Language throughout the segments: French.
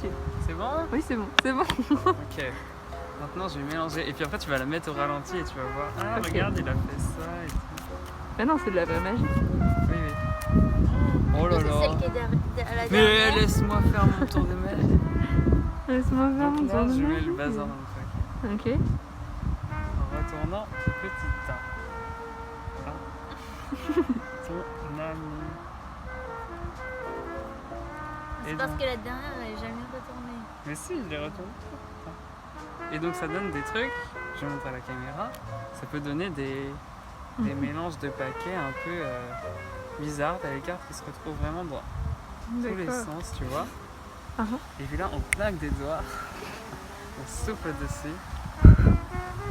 Ok. C'est bon? Oui, c'est bon, c'est bon. Ok. Maintenant, je vais mélanger. Et puis après, tu vas la mettre au ralenti et tu vas voir. Ah, Ok. regarde, il a fait ça et tout. Mais non, c'est de la vraie magie. Oui, oui. Oh là C'est là. celle qui est à la Mais dernière. laisse-moi faire mon tour de magie. Laisse-moi faire mon Donc tour là, de je mets magie. le bazar dans le truc. Ok. En retournant petit temps. Ton ami. C'est Et parce donc- que la dernière, elle est jamais retournée. Mais si, je l'ai retourné. Et donc ça donne des trucs, je montre à la caméra, ça peut donner des mélanges de paquets un peu bizarres. T'as les cartes qui se retrouvent vraiment dans tous les D'accord. sens, tu vois. Ah, Et puis là, on claque des doigts, on souffle dessus.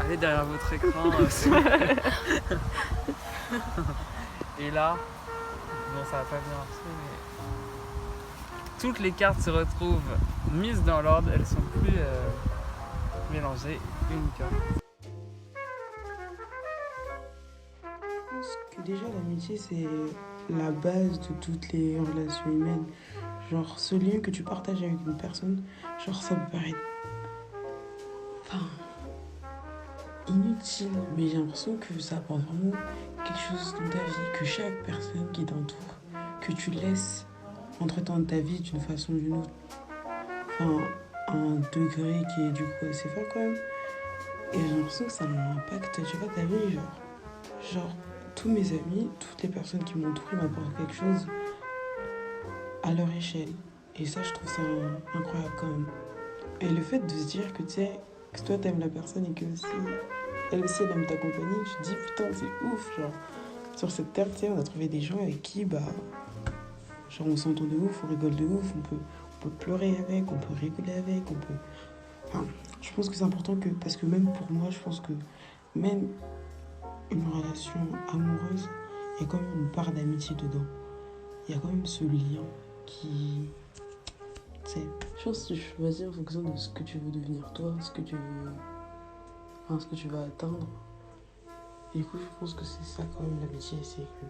Allez derrière votre écran. Et là, bon, ça va pas bien marcher, mais toutes les cartes se retrouvent mises dans l'ordre, elles sont plus mélangées, une carte. Je pense que déjà l'amitié c'est la base de toutes les relations humaines. Genre ce lien que tu partages avec une personne, genre ça peut paraître inutile, mais j'ai l'impression que ça apporte vraiment quelque chose dans ta vie, que chaque personne qui t'entoure, que tu laisses entre-temps de ta vie d'une façon ou d'une autre, enfin un degré qui est du coup assez fort quand même. Et j'ai l'impression que ça a un impact, tu vois, ta vie, genre tous mes amis, toutes les personnes qui m'ont entouré m'apportent quelque chose à leur échelle. Et ça, je trouve ça incroyable quand même. Et le fait de se dire que tu sais, que toi t'aimes la personne et que si elle aussi elle aime ta compagnie, tu te dis putain, c'est ouf, genre sur cette terre, tu sais, on a trouvé des gens avec qui, genre on s'entend de ouf, on rigole de ouf, on peut pleurer avec, on peut rigoler avec, on peut. Enfin, je pense que c'est important que, parce que même pour moi, je pense que même une relation amoureuse, il y a quand même une part d'amitié dedans. Il y a quand même ce lien qui. Tu sais, je pense que tu choisis en fonction de ce que tu veux devenir toi, ce que tu veux. Enfin, ce que tu vas atteindre. Et du coup, je pense que c'est ça quand même l'amitié, c'est que.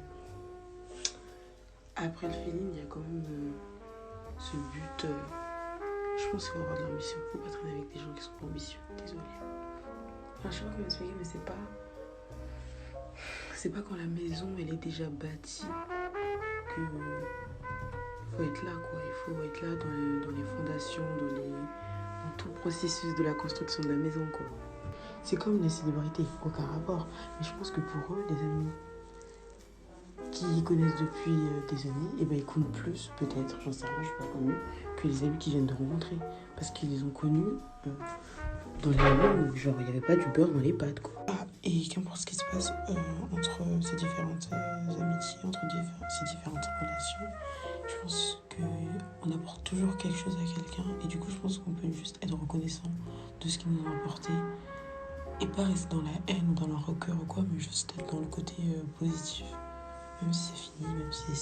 Après le feeling, il y a quand même ce but. Je pense qu'il faut avoir de l'ambition. Faut pas traîner avec des gens qui sont pas ambitieux. Désolée. Enfin, je sais pas comment expliquer, mais c'est pas. C'est pas quand la maison elle est déjà bâtie que faut être là quoi. Il faut être là dans les fondations, dans tout le processus de la construction de la maison quoi. C'est comme les célébrités, aucun rapport. Mais je pense que pour eux, les amis qui connaissent depuis des années, et ben ils comptent plus peut-être, j'en sais rien, je suis pas connue, que les amis qui viennent de rencontrer. Parce qu'ils les ont connus dans les moments où genre il n'y avait pas du beurre dans les pâtes quoi. Ah, et qu'importe ce qui se passe entre ces différentes amitiés, entre ces différentes relations, je pense qu'on apporte toujours quelque chose à quelqu'un et du coup je pense qu'on peut juste être reconnaissant de ce qu'il nous a apporté et pas rester dans la haine ou dans la rancœur ou quoi, mais juste être dans le côté positif. Même si c'est fini, même si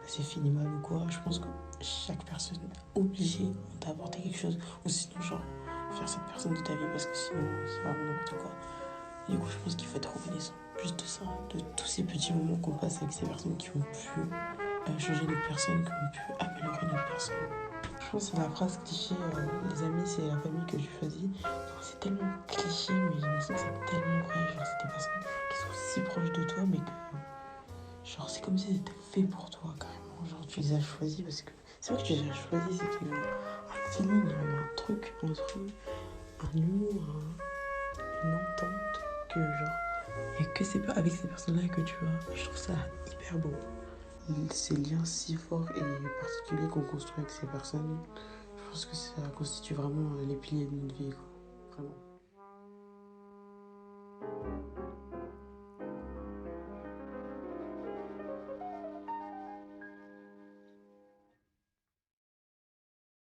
c'est fini mal ou quoi, je pense que chaque personne est obligée de t'apporter quelque chose ou sinon genre faire cette personne de ta vie parce que sinon c'est vraiment n'importe quoi. Et du coup je pense qu'il faut être reconnaissant juste de ça, de tous ces petits moments qu'on passe avec ces personnes qui ont pu changer notre personne, qui ont pu améliorer notre personne. Je pense que c'est la phrase cliché, les amis c'est la famille que tu choisis. C'est tellement cliché mais j'ai l'impression que c'est tellement vrai, genre c'est des personnes qui sont si proches de toi mais que genre c'est comme si c'était fait pour toi carrément, genre tu les as choisis parce que c'est vrai que tu les as choisis, c'est qu'il y a un feeling, il y a un truc entre eux, un humour, une entente que genre et que c'est pas avec ces personnes-là que tu as. Et je trouve ça hyper beau. Ces liens si forts et particuliers qu'on construit avec ces personnes, je pense que ça constitue vraiment les piliers de notre vie, quoi. Vraiment.